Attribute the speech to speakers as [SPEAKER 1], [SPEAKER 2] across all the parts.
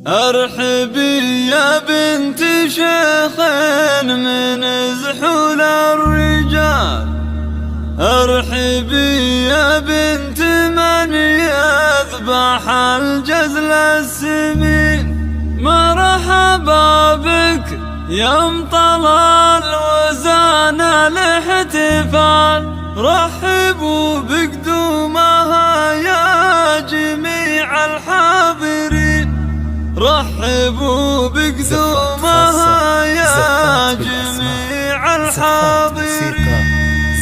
[SPEAKER 1] ارحبي يا بنت شيخ من زحول الرجال، ارحبي يا بنت من يذبح الجزل السمين. مرحبا بك يا مطلال وزان الاحتفال، رحبوا بقدومها يا جميع الحاضرين، رحبوا بقدومها يا جميع الحاضرين.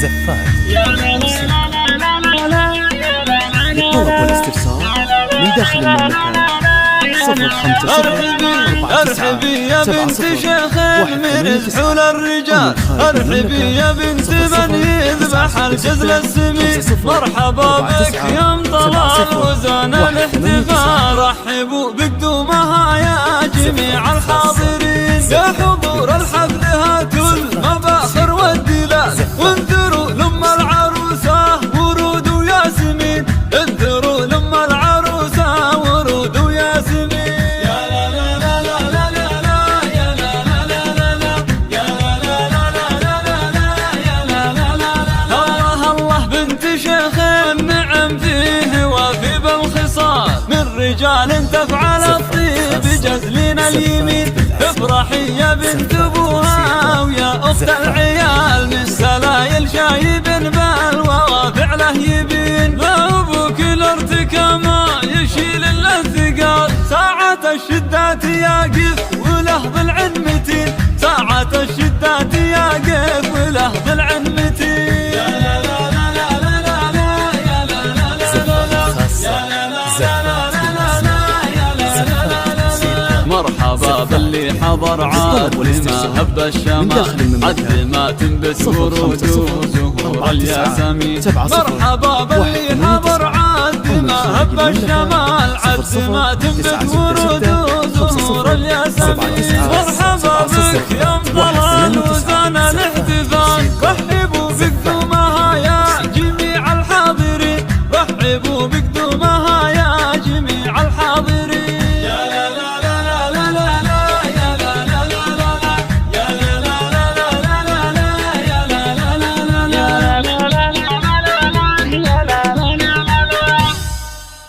[SPEAKER 2] زفات للطلب والاستفسار من داخل المملكة 050
[SPEAKER 1] ارحبي يا بنت شيخ من زحول الرجال، ارحبي يا بنت من يذبح الجزل السمين. مرحبا بك يا مطلال وزان الاحتفال، رحبوا بقدومها يا جميع الحاضرين. يا حضور الحفل هاتوا المباخر والدلال، وانذروا لما العروسة ورود وياسمين، انذروا لما العروسة ورود وياسمين. رجال تفعل الطيب بجزلنا اليمين، افرحي يا بنت ابوها ويا اخت العيال، من سلايل شايب بالوا فعله يبين. ابوك الارتكى ما يشيل الا الثقال، ساعة الشدات يقف ولهض العنمتين، ساعة الشدات يقف ولهض العنمتين. مرحبا باللي حضر عاد ما هب الشمال، عد ما تنبت ورود وزهور الياسمين. مرحبا باللي حضر عاد ما هب الشمال، عد ما تنبت ورود وزهور الياسمين. مرحبا بك يا مطلال